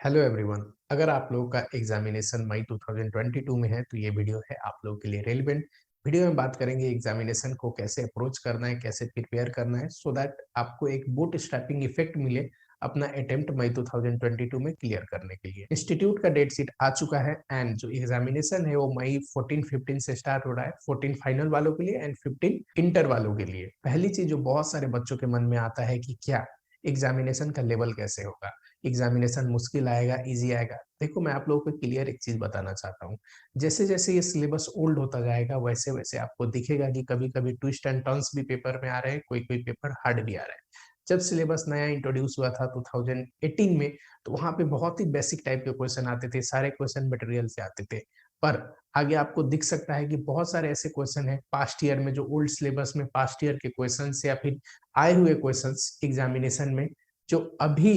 Hello everyone. अगर आप लोगों का एग्जामिनेशन मई 2022 में है तो ये वीडियो है आप लोगों के लिए रेलिवेंट। वीडियो में बात करेंगे एग्जामिनेशन को कैसे अप्रोच करना है, कैसे प्रिपेयर करना है सो दैट आपको एक बूट स्ट्रैपिंग इफेक्ट मिले अपना अटेम्प्ट मई 2022 में क्लियर करने के लिए। इंस्टीट्यूट का डेट शीट आ चुका है एंड जो एग्जामिनेशन है वो मई 14-15 से स्टार्ट हो रहा है, 14 फाइनल वालों के लिए एंड 15 इंटर वालों के लिए। पहली चीज जो बहुत सारे बच्चों के मन में आता है कि क्या एग्जामिनेशन का लेवल कैसे होगा, एग्जामिनेशन मुश्किल आएगा, ईज़ी आएगा। देखो मैं आप लोगों को क्लियर एक चीज़ बताना चाहता हूँ। जैसे-जैसे ये सिलेबस ओल्ड होता जाएगा वैसे-वैसे आपको दिखेगा कि कभी-कभी ट्विस्ट एंड टर्न्स भी पेपर में आ रहे हैं, कोई-कोई पेपर हार्ड भी आ रहा है। जब सिलेबस नया इंट्रोड्यूस हुआ था 2018 में, तो वहाँ पे बहुत ही बेसिक टाइप के क्वेश्चन आते थे, सारे क्वेश्चन मटेरियल से आते थे। पर आगे आपको दिख सकता है कि बहुत सारे ऐसे क्वेश्चन हैं पास्ट ईयर में जो ओल्ड सिलेबस में पास्ट ईयर के क्वेश्चन्स या फिर आए हुए क्वेश्चन्स एग्जामिनेशन में जो अभी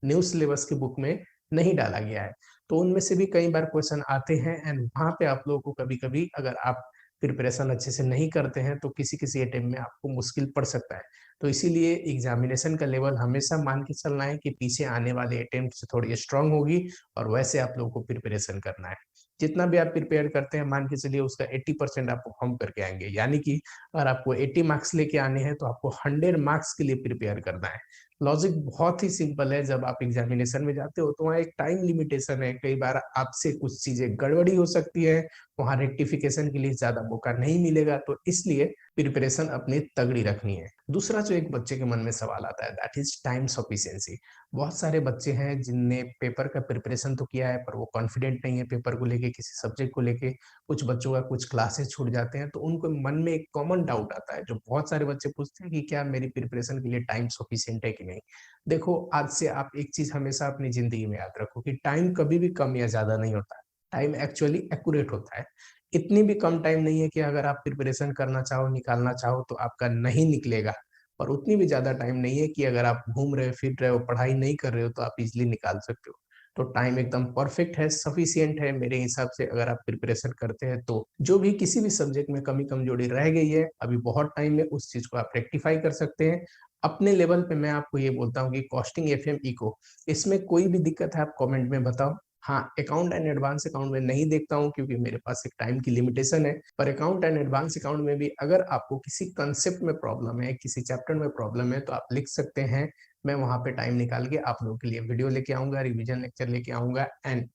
न्यू सिलेबस की बुक में नहीं डाला गया है। तो उनमें से भी कई बार क्वेश्चन आते हैं एंड वहाँ पे आप लोगों को कभी-कभी अगर आप प्रिपरेशन अच्छे से नहीं करते हैं तो किसी-किसी अटेम्प्ट में आपको मुश्किल पड़ सकता है। तो इसीलिए एग्ज़ामिनेशन का लेवल हमेशा मान के चलना है कि पीछे आने वाले अटेम्प्ट से थोड़ी स्ट्रॉन्ग होगी और वैसे आप लोगों को प्रिपरेशन करना है। जितना भी आप प्रिपेयर करते हैं मान के चलिए उसका 80% आप परफ़ॉर्म करके आएँगे। यानी कि अगर आपको 80 मार्क्स लेके आने हैं तो आपको 100 मार्क्स के लिए प्रिपेयर करना है। लॉजिक बहुत ही सिंपल है, जब आप एग्जामिनेशन में जाते हो तो वहाँ एक टाइम लिमिटेशन है, कई बार आपसे कुछ चीज़ें गड़बड़ी हो सकती है, वहाँ रेक्टिफिकेशन के लिए ज़्यादा मौका नहीं मिलेगा, तो इसलिए प्रिपरेशन अपनी तगड़ी रखनी है। दूसरा जो एक बच्चे के मन में सवाल आता है दैट इज़ टाइम सफिशिएंसी। बहुत सारे बच्चे हैं जिनने पेपर का प्रिपरेशन तो किया है पर वो कॉन्फिडेंट नहीं है पेपर को लेके, किसी सब्जेक्ट को लेके, कुछ बच्चों का कुछ क्लासेस छूट जाते हैं, तो उनको मन में एक कॉमन डाउट आता है, जो बहुत सारे बच्चे पूछते हैं कि क्या मेरी प्रिपरेशन के लिए टाइम सफिशिएंट है कि नहीं? देखो, आज से आप एक चीज़ हमेशा अपनी ज़िंदगी में याद रखो कि टाइम कभी भी कम या ज़्यादा नहीं होता है। टाइम एक्चुअली एक्यूरेट होता है। इतनी भी कम टाइम नहीं है कि अगर आप प्रिपरेशन करना चाहो, निकालना चाहो तो आपका नहीं निकलेगा, और उतनी भी ज़्यादा टाइम नहीं है कि अगर आप घूम रहे हो, फिर रहे हो, पढ़ाई नहीं कर रहे हो तो आप इज़िली निकाल सकते हो। तो टाइम एकदम परफेक्ट है, सफिशिएंट है मेरे हिसाब से अगर आप प्रिपरेशन करते हैं तो। जो भी किसी भी सब्जेक्ट में कमी-कमजोरी रह गई है, अभी बहुत टाइम है, उस चीज़ को आप रेक्टिफाई कर सकते हैं। अपने लेवल पे मैं आपको ये बोलता हूँ कि कॉस्टिंग एफएम इको, इसमें कोई भी दिक्कत है आप कमेंट में बताओ। हाँ, अकाउंट एंड एडवांस अकाउंट में नहीं देखता हूँ क्योंकि मेरे पास एक टाइम की लिमिटेशन है। पर अकाउंट एंड एडवांस अकाउंट में भी अगर आपको किसी कांसेप्ट में प्रॉब्लम है, किसी चैप्टर में प्रॉब्लम है तो आप लिख सकते हैं। मैं वहाँ पे टाइम निकाल के आप लोगों के लिए वीडियो लेके आऊँगा, रिवीजन लेक्चर लेके आऊँगा एंड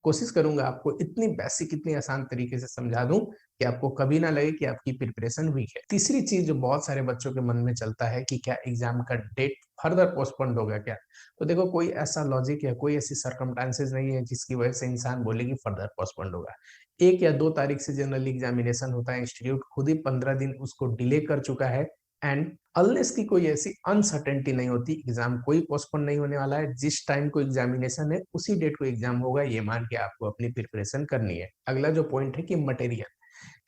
कोशिश करूँगा आपको इतनी बेसिक, इतनी आसान तरीके से समझा दूँ कि आपको कभी ना लगे कि आपकी प्रिपरेशन वीक है। तीसरी चीज़ जो बहुत सारे बच्चों के मन में चलता है कि क्या एग्ज़ाम का डेट फर्दर पोस्टपोन्ड होगा क्या? तो देखो, कोई ऐसा लॉजिक या कोई ऐसी सर्कमस्टेंसेस नहीं है जिसकी वजह से इंसान बोले कि फर्दर पोस्टपोन्ड होगा। 1 या 2 तारीख से जनरली एग्ज़ामिनेशन होता है, इंस्टीट्यूट खुद ही 15 दिन उसको डिले कर चुका है एंड अनलेस की कोई ऐसी अनसर्टेनिटी नहीं होती, एग्ज़ाम कोई पोस्टपोन नहीं होने वाला है। जिस टाइम को एग्ज़ामिनेशन है, उसी डेट को एग्ज़ाम होगा, ये मान के आपको अपनी प्रिपरेशन करनी है। अगला जो पॉइंट है कि मटेरियल,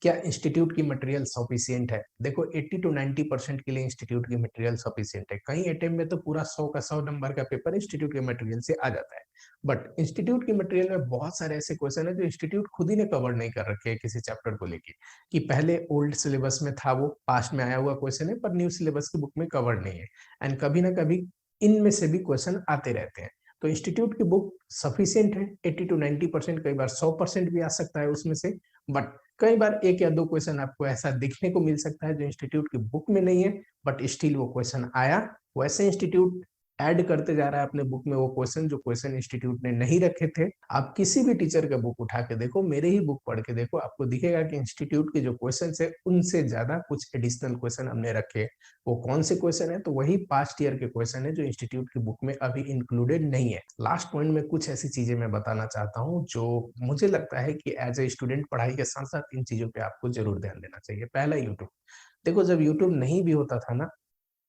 क्या इंस्टीट्यूट की मटेरियल सफिशिएंट है? देखो, 80 टू 90% के लिए इंस्टीट्यूट की मटेरियल सफिशिएंट है। कई अटेम्प्ट में तो पूरा 100 का 100 नंबर का पेपर इंस्टीट्यूट के मटेरियल से आ जाता है। बट इंस्टीट्यूट की मटेरियल में बहुत सारे ऐसे क्वेश्चन हैं जो इंस्टीट्यूट खुद ही ने कवर नहीं कर रखे हैं किसी चैप्टर को लेके, कि पहले ओल्ड सिलेबस में था, वो पास्ट में आया हुआ क्वेश्चन है पर न्यू सिलेबस की बुक में कवर नहीं है एंड कभी ना कभी इनमें से भी क्वेश्चन आते रहते हैं। तो इंस्टीट्यूट की बुक सफिशिएंट है, 80 टू 90%, कई बार 100% भी आ सकता है उसमें से। बट कई बार 1 या 2 क्वेश्चन आपको ऐसा देखने को मिल सकता है जो इंस्टीट्यूट की बुक में नहीं है, बट स्टिल वो क्वेश्चन आया। वैसे इंस्टीट्यूट ऐड करते जा रहा है अपने बुक में वो क्वेश्चन जो क्वेश्चन इंस्टीट्यूट ने नहीं रखे थे। आप किसी भी टीचर का बुक उठा के देखो, मेरे ही बुक पढ़ के देखो, आपको दिखेगा कि इंस्टीट्यूट के जो क्वेश्चन्स है उनसे ज़्यादा कुछ एडिशनल क्वेश्चन हमने रखे हैं। वो कौन से क्वेश्चन है? तो वही पास्ट ईयर के क्वेश्चन है जो इंस्टीट्यूट की बुक में अभी इंक्लूडेड नहीं है। लास्ट पॉइंट में कुछ ऐसी चीज़ें मैं बताना चाहता हूँ जो मुझे लगता है कि एज़ अ स्टूडेंट पढ़ाई के साथ-साथ इन चीज़ों पे आपको ज़रूर ध्यान देना चाहिए। पहला, यूट्यूब। देखो, जब यूट्यूब नहीं भी होता था ना,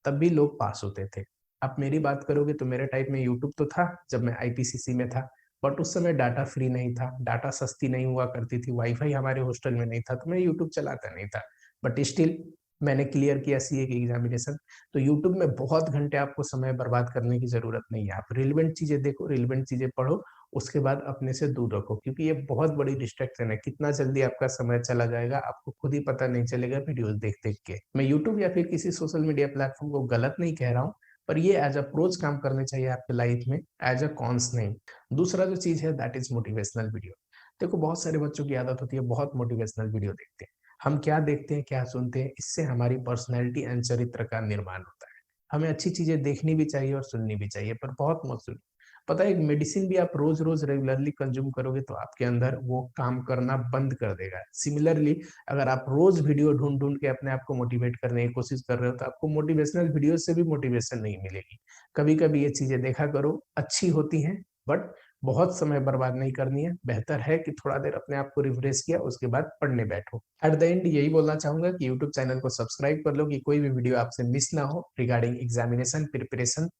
तब भी लोग पास होते थे। आप मेरी बात करोगे तो मेरे टाइम में यूट्यूब तो था जब मैं आईपीसीसी में था, बट उस समय डाटा फ्री नहीं था, डाटा सस्ती नहीं हुआ करती थी, वाईफ़ाई हमारे हॉस्टल में नहीं था, तो मैं यूट्यूब चलाता नहीं था। बट स्टिल मैंने क्लियर किया सीए की एग्ज़ामिनेशन। तो यूट्यूब में बहुत घंटे आपको समय बर्बाद करने की ज़रूरत नहीं है। आप रिलेवेंट चीज़ें देखो, रिलेवेंट चीज़ें पढ़ो, उसके बाद अपने से दूर रखो क्योंकि ये बहुत बड़ी डिस्ट्रैक्शन है। कितना जल्दी आपका समय चला जाएगा, आपको खुद ही पता नहीं चलेगा वीडियोज़ देख-देख के। मैं यूट्यूब या फिर किसी सोशल मीडिया प्लेटफ़ॉर्म को गलत नहीं कह रहा हूँ, पर ये एज़ अ प्रोज काम करने चाहिए आपके लाइफ में, एज़ अ कॉन्स नहीं। दूसरा जो चीज़ है दैट इज़ मोटिवेशनल वीडियो। देखो बहुत सारे बच्चों की आदत होती है बहुत मोटिवेशनल वीडियो देखते हैं। हम क्या देखते हैं, क्या सुनते हैं, इससे हमारी पर्सनैलिटी एंड चरित्र का निर्माण होता है। हमें अच्छी चीज़ें देखनी भी चाहिए और सुननी भी चाहिए, पर बहुत मत सुनिए। पता है एक मेडिसिन भी आप रोज़-रोज़ रेगुलरली कंज़्यूम करोगे तो आपके अंदर वो काम करना बंद कर देगा। सिमिलरली अगर आप रोज़ वीडियो ढूँढ-ढूँढ के अपने आप को मोटिवेट करने की कोशिश कर रहे हो तो आपको मोटिवेशनल वीडियो से भी मोटिवेशन नहीं मिलेगी। कभी-कभी ये चीज़ें देखा करो, अच्छी होती हैं बट बहुत समय बर्बाद नहीं करनी है। बेहतर है कि थोड़ा देर अपने आप को रिफ्रेश किया उसके बाद पढ़ने बैठो। एट द एंड यही बोलना चाहूँगा कि यूट्यूब चैनल को सब्सक्राइब कर लो कि कोई भी वीडियो आपसे मिस ना हो रिगार्डिंग एग्ज़ामिनेशन प्रिपरेशन